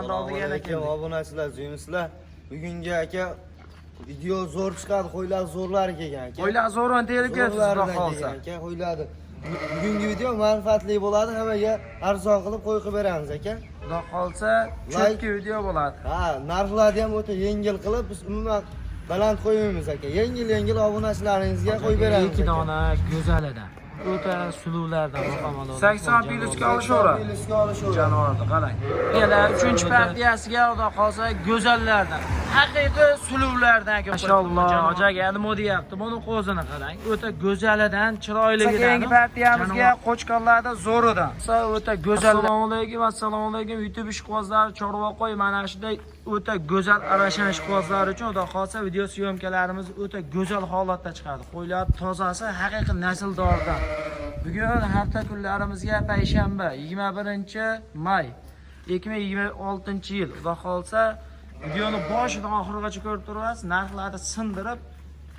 Assalomu obunachilar, zo'misizlar. Bugungi aka video zo'r chiqadi, qo'ylar zo'rlar kelgan aka. Qo'ylar zo'rdan terib kelibsiz, xudo xolsa. Aka, qo'ylarni. Bugungi video manfaatli bo'ladi, hammaga arzon qilib qo'yib beramiz aka. Xudo xolsa, chotki video bo'ladi. Ha, narxlarni ham o'ta yengil qilib, biz umuman baland qo'ymaymiz aka. Yengil obunachilaringizga qo'yib beramiz. 2 dona go'zalidan. O'ta suluvlardan boqaman. 80 pilisga olishaveradi. Janovorni qarang. Yana 3-partiyasiga xudo xolsa go'zallardan. Haqiqiy suluvlardan aka. Mashalloh, hojaga nima deyapti? Buni qo'zini qarang. O'ta go'zalidan, chiroyligidan. Keyingi partiyamizga qo'chqonlarda zo'ridan. O'ta go'zal. Assalomu alaykum. YouTube ishqibozlari, Chorvoqo'y mana shunday o'ta go'zal arashan ishqibozlar uchun xudo xolsa video syomkalarimiz o'ta go'zal holatda chiqadi. Qo'ylar tozasi haqiqiy nasldordan. Bugun hafta kunlarimizga payshanba 21-may 2026-yil. Xudo xolsa videoni boshidan oxirigacha ko'rib turasiz. Narxlarni sindirib,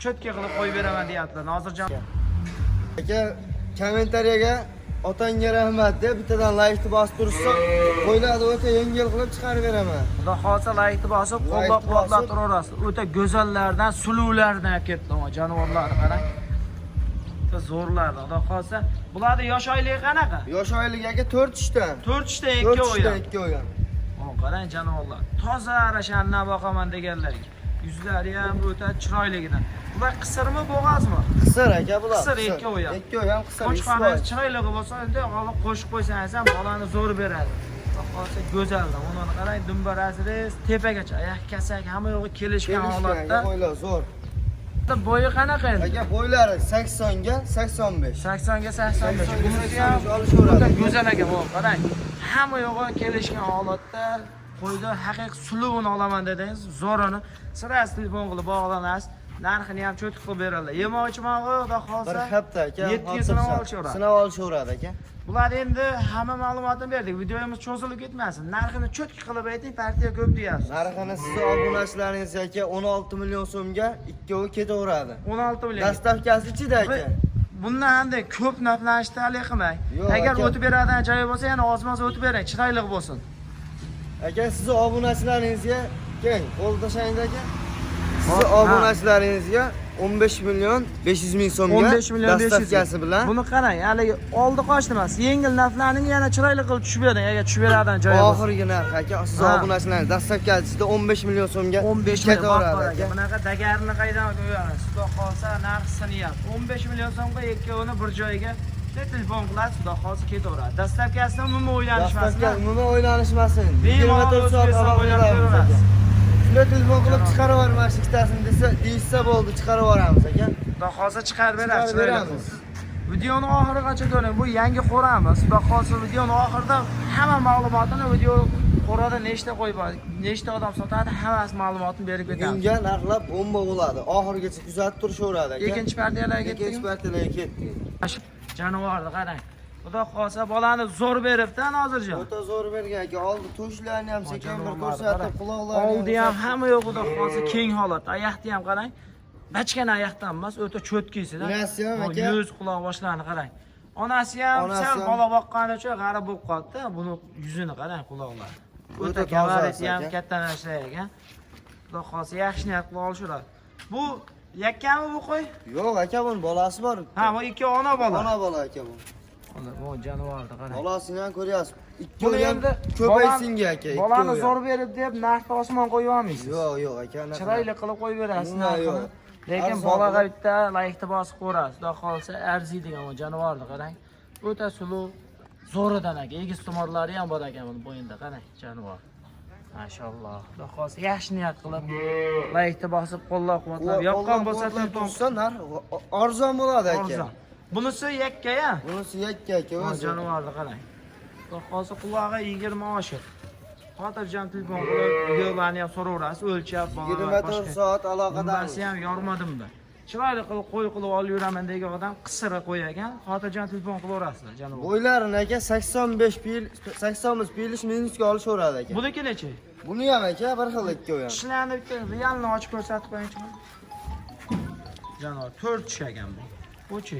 cho'tka qilib qo'yib beraman deyaptilar. Nozirjon aka, kommentariyaga otangga rahmat deb bittadan laykni bosib tursa, qo'ylarni o'ta yengil qilib chiqarib beraman. Xudo xolsa laykni bosib, qo'llab-quvvatlab turaverasiz. O'ta go'zallardan, suluvlardan ketdi jonivorlar qarang. Zo'rlar, xudo xolsa. Bularning yosh oyligi qanaqa? Yosh oyligi aka 4 ishdan. 4 ishdan 2 o'yan. 2 o'yan. Qarang janovorlar. Toza arashandan boqaman deganlarga. Yuzlari ham o'ta chiroyligidan. Bular qisirmi, bo'g'azmi? Qisir aka bular. Qisir 2 o'yan. 2 o'yan qisir. Qo'shqoningiz chiroyligi bo'lsa, endi olib qo'shib qo'ysangiz ham bolani zo'r beradi. Xo'sa go'zaldan. Uni qarang, dumbarasiz tepagacha, oyoq kasak hamma yo'g'i kelishgan holatda. Qo'ylar zo'r. Bo'yi qanaqa endi? Aka bo'ylari 80 ga 85. 80 ga 85. Bunisi ham go'zal aka, bu qarang. Hamma yo'g'i kelishgan holatda qo'yda haqiqiy suluvini olaman dedingiz, zo'rini sirasi telefon qilib bog'lanasiz. Narxini ham cho'tib qilib beradilar. Yemoq-ichmog'i xudo xolsa bir hafta aka. 7 sinov olishaveradi. Sinov olishaveradi aka. Bular endi hamma ma'lumotni berdik. Videomiz cho'zilib ketmasin. Narxini cho'tki qilib ayting, partiya ko'p deyapsiz. Narxini sizni obunachilaringiz aka 16 million so'mga ikkovi ketaveradi. 16 million. Dastavkasi ichida aka. Bundan ham ko'p naflanishtirali qilmang. Agar o'tib beradigan joyi bo'lsa, yana ozmoz o'tib bering, chiroyli bo'lsin. Aka, sizni obunachilaringizga keng, qo'l tashlang aka. Sizni obunachilaringizga 15 million 500 ming so'mga 15 million 500 dastavkasi bilan. Buni qarang, haligi oldi qochdi emas, yengil narxlarni yana chiroyli qilib tushib bering, agar tushib beradigan joyi bo'lsa. Oxirgi narx aka, sizni obunachilaringiz dastavkasida 15 million so'mga 15 ketaveradi aka. Bunaqa dagarni qaydan qo'yamiz? Xudo xolsa narx siniyapti. 15 million so'mga ikkovini bir joyga telefon qilasiz, xudo xolsa ketaveradi. Dastavkasida umuman o'ylanishmasin. Dastavka umuman o'ylanishmasin. 24 soat o'ylab ko'ramiz. Shunda telefon qilib chiqarib yuboramiz ikkitasini deysa bo'ldi, chiqarib yuboramiz aka. Xudo xolsa chiqarib beramiz. Videoni oxirigacha ko'ring. Bu yangi qo'ramiz. Xudo xolsa videoni oxirida hamma ma'lumotini video qo'rada nechta qo'yib, nechta odam sotadi, hammasi ma'lumotini berib ketamiz. Bunga narxlar bomba bo'ladi. Oxirigacha kuzatib turishaveradi aka. Ikkinchi partiyalarga ketdik. Ikkinchi partiyalarga ketdik. Janovorni qarang. Xudo xolsa bolani zo'r beribdi, Nozirjon. O'ta zo'r bergan aka. Oldi to'shlarni ham sekin bir ko'rsatib, quloqlarni. Oldi ham hamma yo'q, xudo xolsa keng holatda. Oyoqni ham qarang. Bachkana oyoqdan emas, o'ta cho'tkisidan. Onasi ham aka. Yuz, quloq boshlarini qarang. Onasi ham sal bola boqqani uchun g'arib bo'lib qoldi-da. Buni yuzini qarang, quloqlari. O'ta gavarisi ham katta narsa ekan. Xudo xolsa yaxshi niyat qilib olishadi. Bu yakkami bu qo'y? Yo'q aka, buni bolasi bor. Ha, bu ikki ona bola. Ona bola aka bu. Bu janovorni qarang. Bolasini ham ko'ryapsiz. Ikkovi ham ko'paysinga aka. Bolani zo'r berib deb narxni osmon qo'yib olmaysiz. Yo'q aka. Chiroyli qilib qo'yib berasiz narxini. Lekin bolaga bitta laykni bosib qo'yasiz. Xudo xolsa arziydigan bu janovorni qarang. O'ta suluv, zo'ridan aka. Egiz tumorlari ham bor ekan buni bo'yinda qarang, jonivor. Mashalloh. Xudo xolsa yaxshi niyat qilib laykni bosib qo'llab-quvvatlab yoqqan bo'lsa, tursa narx arzon bo'ladi aka. Arzon. Bunisi yakka-ya? Bunisi yakka aka, o'zi. Janovorni qarang. Xudo xolsa qulog'i 20 oshiq. Xotirjam telefon qilib, videolarni ham so'raverasiz, o'lchab, 24 soat aloqada. Bunisi ham yormadimda. Chiroyli qilib qo'y qilib olib yuraman degan odam qisira qo'y ekan, xotirjam telefon qilaverasizlar, janob. Bo'ylarini aka 85 pil, 80 pilish minusga olishaveradi aka. Buniki necha? Buni ham aka bir xil ikki o'yan. Ishlarni bitta realni ochib ko'rsatib qo'yingchi. Janob, 4 tush ekan bu. O'chi.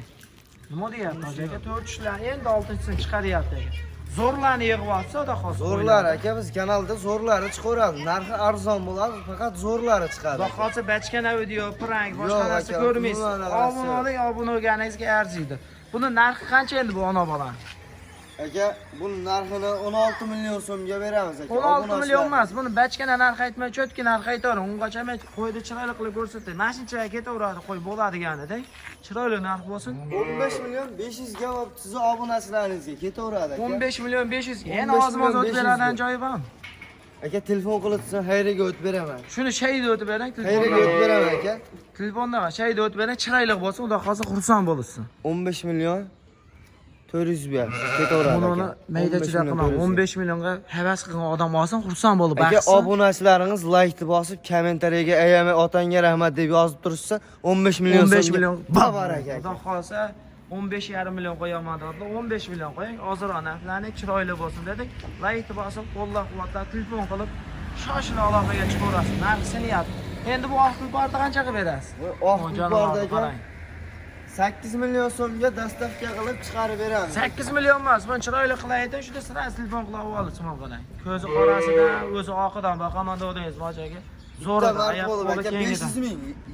Nima deyapti aka? 4 tushlar endi 6-chisini chiqaryapti aka. zo'rlarni yig'yapsa, xudo xohlasa. Zo'rlar aka, biz kanalda zo'rlari chiqaramiz. Narxi arzon bo'ladi, faqat zo'rlari chiqadi. Xudo xohlasa bachkana video, prank boshqa Yo'q narsa aka, ko'rmaysiz. bunaqa narsa Obuna oling, obuna bo'lganingizga arziydi. Buni narxi qancha endi bu ona bola? Aka, buni narxini 16 million so'mga beramiz aka. 16 million emas. Buni bachkana narx aytmay, cho'tki narx aytavering. Ungacha men qo'yni chiroyli qilib ko'rsatay. Mashinchaga ketaveradi, qo'y bo'ladiganida. Chiroyli narx bo'lsin. 15 million 500 ga olib sizni obunachilaringizga ketaveradi aka. 15 million 500 ga. Yana 15 ozmoz million o'tib 500 beradigan ga. joyi bormi? Aka, telefon qilib sizni xayriga o'tib beraman. Shuni shayda o'tib bering, Xayriga o'tib beraman aka. telefonda shayda o'tib bering, chiroyli bo'lsin, xudo xohlasa xursand bo'lsin. 15 million 400 ga ketaveradi aka. Buni maydachilar qilmang. 15 millionga havas qilgan odam olsin, xursand bo'lib aka, baxtsin. obunachilaringiz laykni bosib, kommentariyaga "Ayame otangga rahmat" deb yozib tursa, 15 million 15 so'mga million babar aka. Xudo xohlasa 15,5 million qo'yaman dedi. 15 million qo'ying. Ozroq narxlarni chiroyli bo'lsin dedik. Laykni bosib, qo'llab-quvvatlab, telefon qilib shoshila aloqaga chiqaverasiz. Narxi sinyapti. Endi bu oq tulporni qancha qilib berasiz? Bu oq tulporda 8 million so'mga dastavka qilib chiqarib beramiz. 8 million emas, buni chiroyli qilaydi, shunda sira telefon qilib olib simon qarang. Ko'zi qorasidan, o'zi oqidan boqaman dedingiz mojaga. Zo'r oyoq qo'li kengida.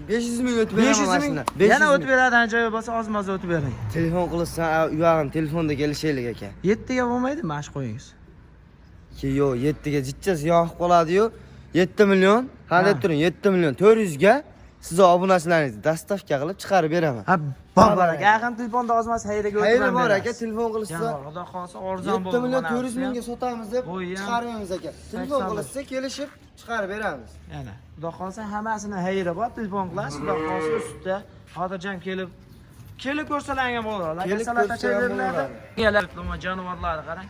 500 ming o'tib beraman mashina. Yana o'tib beradigan joyi bo'lsa, ozmoz o'tib bering. Telefon qilsa, u yog'im telefonda kelishaylik aka. 7 ga bo'lmaydimi, mash qo'yingiz. Yo'q, 7 ga jichchasi yoqib qoladi-yu. 7 million, hali turing, 7 million 400 ga sizni obunachilaringizni dastavka qilib chiqarib beraman. Ha, bor aka, ham telefonda ozmoz xayriga o'tib Xayri bor aka, telefon qilsa, xudo xohlasa arzon bo'ladi. 7 million 400 mingga sotamiz deb chiqaramiz aka. Telefon qilsa, kelishib chiqarib beramiz. Yana, xudo xohlasa hammasini xayri bor, telefon qilasiz, xudo xohlasa ustida xotirjam kelib ko'rsalangan bo'ladi. Aka, salatacha beriladi. Kelar, jonivorlarni qarang.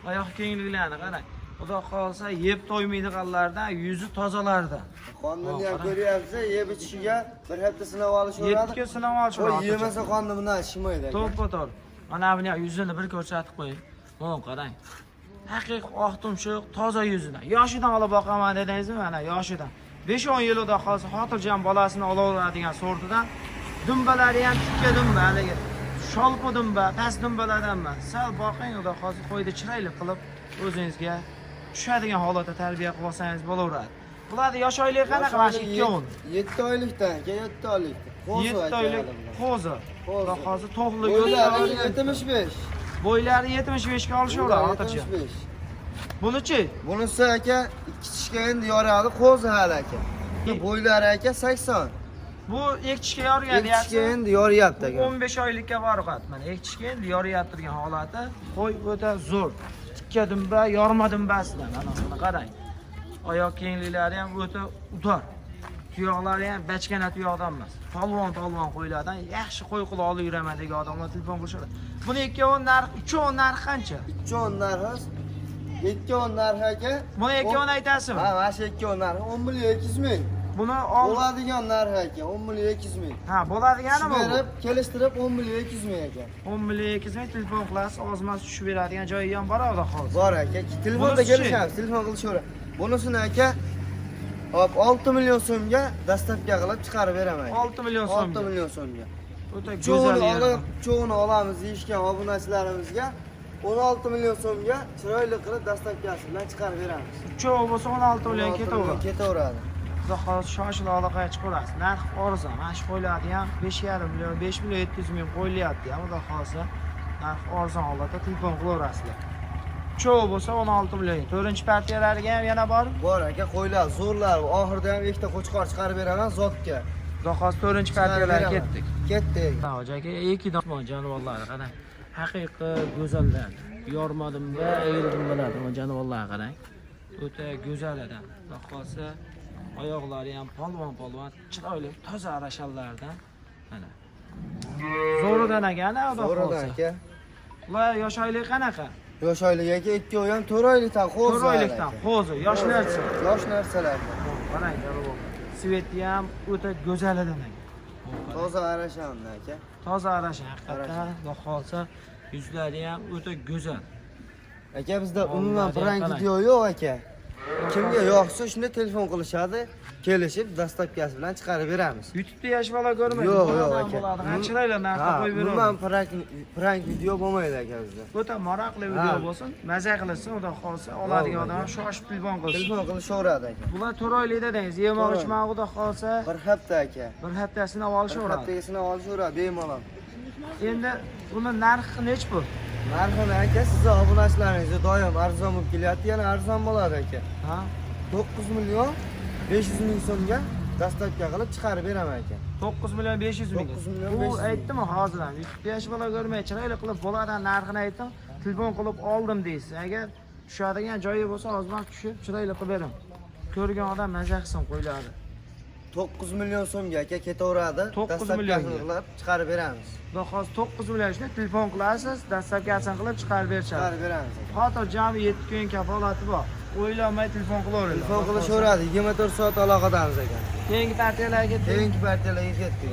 Oyoq kengliklarini qarang. Xudo xohlasa yeb to'ymaydiganlardan, yuzi tozalardan. Qonni ham ko'ryapsiz, yeb ichishiga bir hafta sinab olishadi. 7 kun sinab olishadi. Qo'y yemasa qonni bundan chiqmaydi aka. To'ppa-to'g'ri. Mana buni yuzini bir ko'rsatib qo'ying. Mana qarang. Haqiqiy oq tumshuq, toza yuzidan. Yoshidan olib boqaman dedingizmi? Mana yoshidan. 5-10 yilda hozir xotirjam bolasini olaveradigan sortidan dumbalari ham tikka dumba, haligi sholpo dumba, past dumbalardan emas. Sal boqing, xudo hozir qo'ydi chiroyli qilib o'zingizga tushadigan holatda tarbiya qilib olsangiz bo'laveradi. Bularni yosh oylik qanaqa? Mana 2 o'n. 7 oylikdan, 7 oylikdan. 7 oylik qo'zi. Xudo hozir to'g'rili Bo'ylari 75. Bo'ylari 75 ga olishaveradi xotirjam. Bunichi? Bunisi aka 2 tishga endi yoradi, qo'zi hali aka. Bo'ylari aka 80. Bu ekishga yorgan deyapti. Ekishga endi yoryapti aka. 15 oylikka borqat. Mana ekishga endi yoryapti turgan holati. Qo'y o'ta zo'r. Tikka dumba, yorma dumbasidan. Mana buni qarang. Oyoq kengliklari ham o'ta udor. Tuyoqlari ham bachkana tuyoqdan emas. Polvon qo'ylardan yaxshi qo'y qilib olib yuraman degan odamlar telefon qilishadi. Buni 2 o'n narx, 3 o'n narx qancha? 3 o'n narxi 2 o'n narxi aka. Buni 2 o'n aytasizmi? Ha, mana shu 2 o'n narxi 10 million 200 ming. Buni bo'ladigan narxi aka 10 million 200 ming. Ha, bo'ladigani bu. Kelishtirib 10 million 200 ming aka. 10 million 200 ming telefon qilasiz, ozmas tushib beradigan joyi ham bor xudo xohlasa. Bor aka. Telefonda kelishamiz, telefon qilishaveradi. Bunisini aka hop 6 million so'mga dastavka qilib chiqarib beraman. 6 million so'mga. 6 million so'mga. O'ta go'zal yer. Cho'g'ini olamiz deyishgan obunachilarimizga 16 million so'mga chiroyli qilib dastavkasi bilan chiqarib beramiz. Cho'g' bo'lsa 16 million ketaveradi. Xudo xohlasa shoshila aloqaga chiqarasiz. Narx arzon. Mana shu qo'ylarni ham 5,5 million, 5 million 700 ming qo'yilyapti. Xudo xohlasa narx arzon holatda telefon qilaverasizlar. Cho'g' bo'lsa 16 million. 4-partiyalariga ham yana bor. Bor aka, qo'ylar zo'rlar. Oxirida ham ikkita qo'chqor chiqarib beraman zotga. Xudo xohlasa 4-partiyalarga ketdik. Ketdik. Aka, ikki jonivorlar qarang. Haqiqiy go'zallar. Yormadim va ayirdim bo'ladi bu jonivorlar qarang. O'ta go'zal edi. Xudo xohlasa oyoqlari ham polvon, chiroyli, toza arashallardan. Mana. Zo'ridan akana, xudo xohlasa. Zo'ridan aka. Ular yosh oylik qanaqa? Yosh oylik aka 2 oy ham 4 oylikdan qo'zi. 4 oylikdan qo'zi, yosh narsa. Yosh narsalar. Qarang, janob. Sveti ham o'ta go'zal edi aka. Toza arashamni aka. Toza arasha, haqiqatan, xudo xohlasa yuzlari ham o'ta go'zal. Aka bizda umuman prank video yo'q aka. Kimga yo'qsa shunda telefon qilishadi, kelishib dastavkasi bilan chiqarib beramiz. YouTube'da yosh bola ko'rmaydi. Yo'q, Boladan aka. bo'ladi. Qanchalar narxda qo'yib beradi. Umuman prank video bo'lmaydi aka bizda. O'ta maroqli video bo'lsin, maza qilsin, xudo xolsa oladigan odam shoshib telefon qilsin. Telefon qilishaveradi aka. Bular 4 oylik dedingiz, yemoq ichmoq xudo xolsa Bir hafta aka. bir haftasini olishaveradi. Haftagasini olishaveradi bemalol. Endi buni narxi nech bu? Narxini aka sizni obunachilaringiz doim arzon bo'lib kelyapti, yana arzon bo'ladi aka. Ha? 9 million 500 ming so'mga dastavka qilib chiqarib beraman aka. 9 million 500 ming. 9 million Bu 500 ming. aytdim hozirdan. Yosh bola ko'rmay chiroyli qilib boladan narxini aytdim. Telefon qilib oldim deysiz. Agar tushadigan joyi bo'lsa ozroq tushib chiroyli qilib bering. Ko'rgan odam maza qilsin qo'yiladi. 9 million so'mga aka ketaveradi. 9 millionga qilib chiqarib beramiz. Xudo xos 9 million shuni telefon qilasiz, dastavkasini qilib chiqarib berishadi. Chiqarib beramiz. Hozir jami 7 kun kafolati bor. O'ylamay telefon qilaveradi. Telefon qilishaveradi, 24 soat aloqadamiz aka. Keyingi partiyalarga Keyingi partiyalarga ketdik.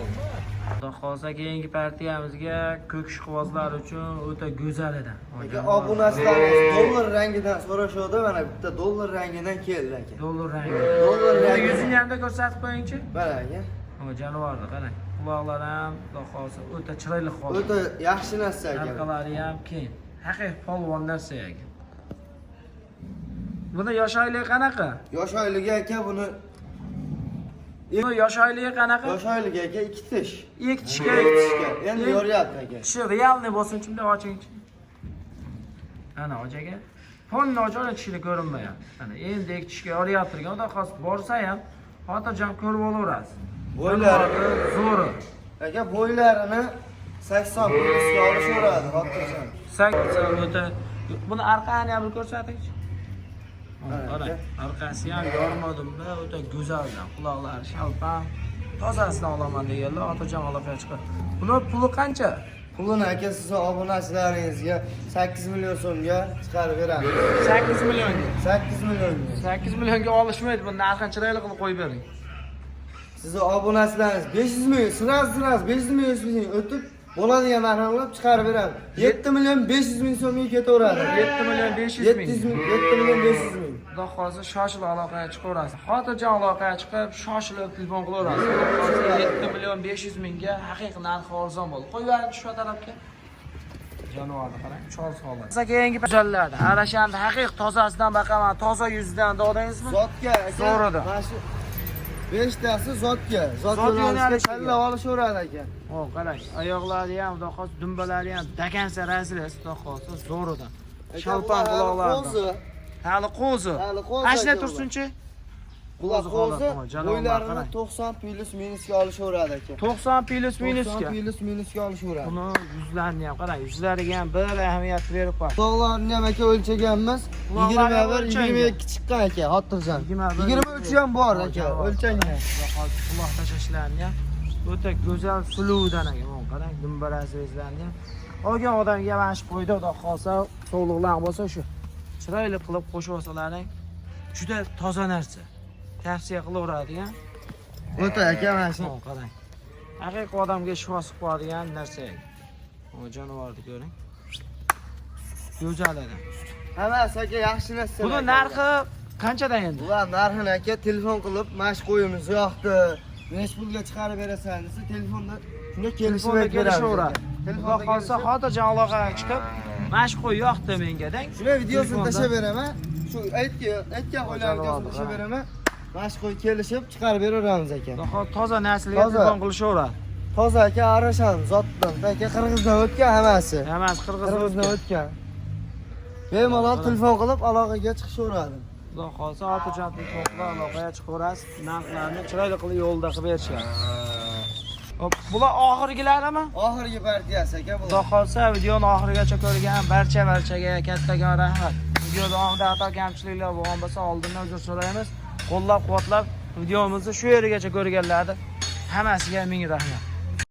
Xudo xolsa keyingi partiyamizga ko'k ishqibozlar uchun o'ta go'zal edi. Aka obunachilarimiz dollar rangidan so'rashuvdi, mana bitta dollar rangidan keldi aka. Dollar rangi. Dollar rangi. Yuzini ham ko'rsatib qo'ying-chi. Mana aka. O janovarda qarang. Quloqlari ham xudo xolsa o'ta chiroyli holat. O'ta yaxshi narsa aka. Orqalari ham keng. Haqiqiy polvon narsa ekan. Buni yosh oyligi qanaqa? Yosh oyligi aka buni Buni yosh oyligi qanaqa? yosh oyligi aka 2 tish. 2 tishga. Endi yoryapti aka. Shu realni bo'lsin shunday oching-chi. Ana ojaga. Fonni ochani tishini ko'rinmayapti. Ana endi 2 tishga yoryaptirgan. Xudo xos borsa ham xotirjam ko'rib olaverasiz. Bo'ylari zo'r. aka bo'ylarini 80 plyusga olishaveradi xotirjam. 80 o'ta. Buni arqani ham ko'rsating-chi. Qarang, orqasi ham yormadim-da, o'ta go'zaldan. Quloqlari shalpam. Tozasidan olaman deganlar, xotirjam olib chiqib. Buni puli qancha? Pulini aka siz obunachilaringizga 8 million so'mga chiqarib beramiz. 8 millionga. 8 millionga. 8 millionga olishmaydi, buni narxini chiroyli qilib qo'yib bering. Sizni obunachilaringiz 500 million, siraz 500 million o'tib bo'ladigan narxni olib chiqarib beramiz. 7 million 500 ming so'mga ketaveradi. 7 million 500 ming. 7 million 500 ming. Xudo xolsa shoshilib aloqaga chiqaverasiz. Xotirjam aloqaga chiqib, shoshilib telefon qilaverasiz. 7 million 500 mingga haqiqiy narxi arzon bo'ldi. Qo'yib shu tarafga. Janovarni qarang, chol holat. Siz keyingi go'zallarda Arashanda haqiqiy tozasidan baqaman, toza yuzidan dodingizmi? Zotga aka. Zo'r edi. Mana shu 5 tasi zotga. Zot yo'nalishi kalla olishaveradi aka. O, qarang, oyoqlari ham, xudo xos dumbalari ham dakansa raslis, xudo xolsa zo'r edi. Shalpan quloqlari. Hali qo'zi. Qancha tursinchi? Bular qo'zi bo'ylarini 90 plus minusga olishaveradi aka. 90 plus minusga. 90 plus minusga olishaveradi. Buni yuzlarini ham qarang, yuzlariga ham bir ahamiyat berib qo'y. Quloqlarini ham aka o'lchaganmiz. 21, 22 chiqqan aka, xotirjam. 23 ham bor aka, o'lchangan. Hozir quloq tashlashlarini ham o'ta go'zal suluvdan aka. Qarang, dumbarasi bezlarini ham. Olgan odamga mashq qo'ydi, xudo xolsa, sog'liqlar bo'lsa shu. Chiroyli qilib qo'shib olsalaring, juda toza narsa. Tavsiya qilaveradigan. O'ta aka mana shu. Qarang. Haqiqiy odamga shifo siqadigan narsa. O janovarni ko'ring. Go'zal edi. Hammasi aka yaxshi narsa. Buni narxi qanchadan endi? Ular narxini aka telefon qilib, mashq qo'yimiz yo'qdi. Nech pulga chiqarib berasan desa, telefonda shunday kelishib kelishaveradi. Xudo xolsa xotirjam aloqaga chiqib, mashq qo'y yo'qdi menga deng. Shuna videosini tashlab beraman. Shu aytgan o'ylarni videosini tashlab beraman. Mashq qo'y kelishib chiqarib beraveramiz aka. Toza naslga telefon qilishaveradi. Toza aka Arashan zotdan, aka Qirg'izdan o'tgan hammasi. Hammasi Qirg'izdan o'tgan. Bemalol telefon qilib aloqaga chiqishaveradi. Xudo xolsa xotirjam telefon qilib aloqaga chiqaverasiz. Narxlarni chiroyli qilib yo'lda qilib berishadi. Hop, bular oxirgilarimi? Oxirgi partiyasi aka bular. Xudo xolsa videoni oxirigacha ko'rgan barchaga kattakon rahmat. Video davomida xato kamchiliklar bo'lgan bo'lsa, oldindan uzr so'raymiz. Qo'llab-quvvatlab videomizni shu yerigacha ko'rganlarga hammasiga ming rahmat.